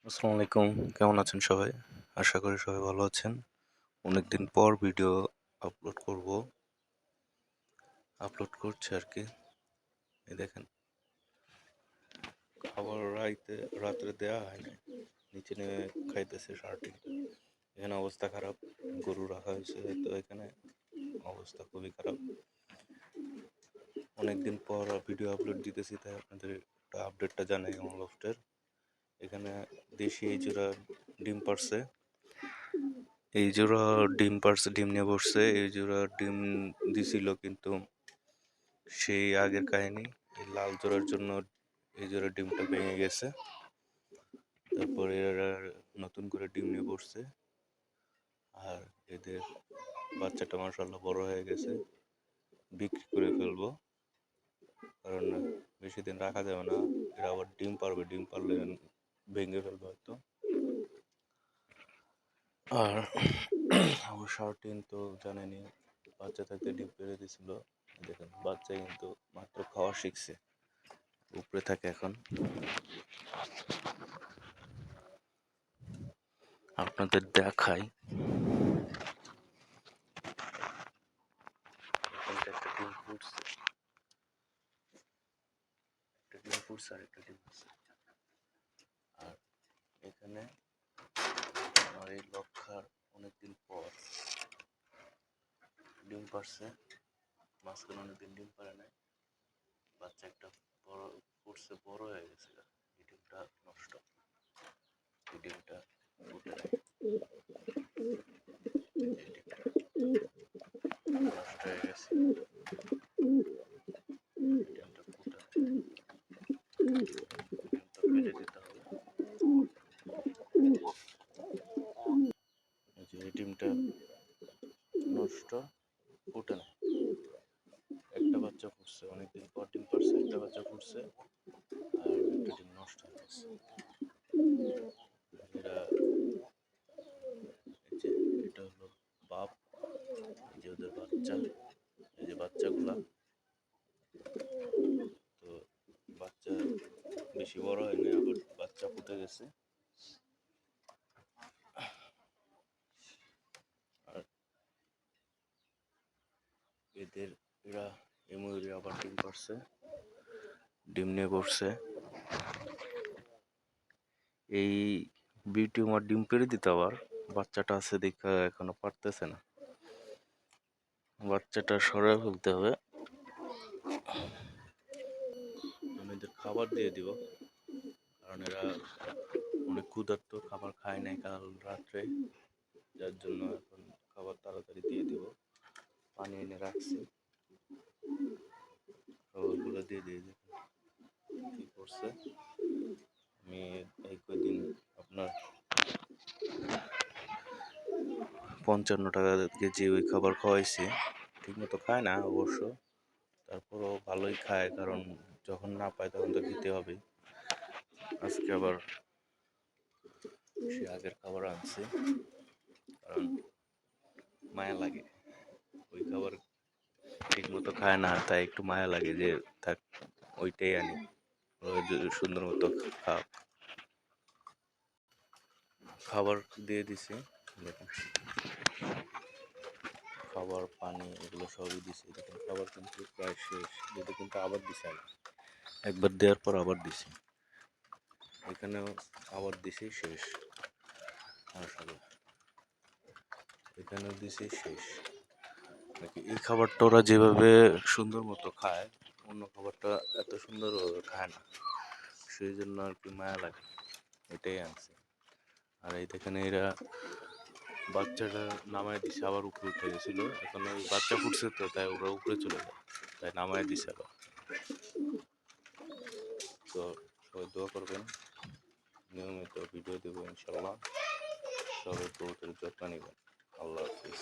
আসসালামু আলাইকুম। কেমন আছেন সবাই? আশা করি সবাই ভালো আছেন। অনেকদিন পর ভিডিও আপলোড করছি আর কি। এই দেখেন, খাবার রাত্রে দেওয়া হয় নাই, নিচে নেমে খাইতেছে শার্টিং। এখানে অবস্থা খারাপ, গরু রাখা হয়েছে, তো এখানে অবস্থা খুবই খারাপ। অনেকদিন পর ভিডিও আপলোড দিতেছি, তাই আপনাদের আপডেটটা জানাই আমার লফটের। এখানে দেশি এই জোড়া ডিম পারছে, ডিম নিয়ে বসছে। এই জোড়া ডিম দিছিল, কিন্তু সেই আগের কাহিনী। এই লাল জোড়ার জন্য এই জোড়া ডিমটা ভেঙে গেছে। তারপরে এরা নতুন করে ডিম নিয়ে বসছে। আর এদের বাচ্চাটা মাশাআল্লাহ বড় হয়ে গেছে, বিক্রি করে ফেলবো, কারণ বেশি দিন রাখা যাবে না। এরা আবার ডিম পারবে, ডিম পারলে ভেঙে ফেলবে হয়তো। আর আমার শার্টিন তো জানেনি, বাচ্চা থাকতে ডিম পেড়ে দিছিল। দেখেন, বাচ্চা কিন্তু মাত্র খাওয়া শিখছে, উপরে থাকে এখন। আপনাদের দেখাই, একটা ডিম ফুটছে, আর একটা ডিম আছে। আর এখানে আমার এই লক্ষার অনেকদিন পর ডিম পারছে। মাঝখানে অনেকদিন ডিম পারে নাই, বাচ্চা একটা বড় ফুটছে, বড় হয়ে গেছে। এই ডিমটা নষ্ট, এই ডিমটা ফুটে নাই, এই ডিমটা নষ্ট হয়ে গেছে, এই ডিমটা ফুটে নাই, ডিমটা ফেলে দিতে হবে। এই ডিমটা নষ্ট, ফুটে নাই। একটা বাচ্চা ফুটছে, অনেকদিন পর ডিম পারছে, একটা বাচ্চা ফুটছে, আর একটা ডিম নষ্ট হয়ে গেছে। এরা এই যে, এটা হলো বাপ, এই যে ওদের বাচ্চা, এই যে বাচ্চাগুলা। তো বাচ্চা বেশি বড় হয় না, আবার বাচ্চা ফুটে গেছে। আর এরা এই ময়ূরে আবার ডিম পারছে, ডিম নিয়ে বসছে। এই বিউটি মার ডিম পেড়ে দিতে, আবার বাচ্চাটা আছে দেখা এখনো পারতেছে না, বাচ্চাটা সরাই ফেলতে হবে। আমি এদের খাবার দিয়ে দিব, কারণ এরা অনেক ক্ষুধার্ত, খাবার খায় নাই কাল রাত্রে, যার জন্য এখন খাবার তাড়াতাড়ি দিয়ে দিব। পানি এনে রাখছি, খাবারগুলো দিয়ে দিয়ে কি করছে। আমি এই কদিন আপনার 55 টাকা কেজি ওই খাবার খাওয়াইছি। ঠিক মতো খায় না অবশ্য, তারপরও ভালোই খায়, কারণ যখন না পায় তখন তো দিতে হবে। আজকে আবার সে আগের খাবার আনছে, কারণ মায়া লাগে, ওই খাবার ঠিক মতো খায় না, তাই একটু মায়া লাগে যে থাক ওইটাই আনি, সুন্দর মতো খাও। খাবার দিয়ে দিছি, দেখেন খাবার পানি এগুলো সবই দিছি। দেখেন খাবার কিন্তু প্রায় শেষ, যেটা কিন্তু আবার দিছি, একবার দেওয়ার পর আবার দিছি, এখানেও আবার দিছি, শেষ। আসলে এখানেও দিছি, শেষ। নাকি এই খাবারটা ওরা যেভাবে সুন্দর মতো খায়, অন্য খাবারটা এত সুন্দরভাবে খায় না, সেই জন্য আর কি মায়া লাগে, এটাই আনছে। আর এই দেখেন এরা বাচ্চাটা নামায় দিছে, আবার উপরে উঠে গেছিল, এখন ওই বাচ্চা ফুটছে তো, তাই ওরা উপরে চলে যায়, তাই নামায় দিছে আবার। তো সবাই দোয়া করবেন, নিয়মিত ভিডিও দেবো ইনশাল্লাহ, সবাই কবুতরের যত্ন নেবেন। আল্লাহ হাফিজ।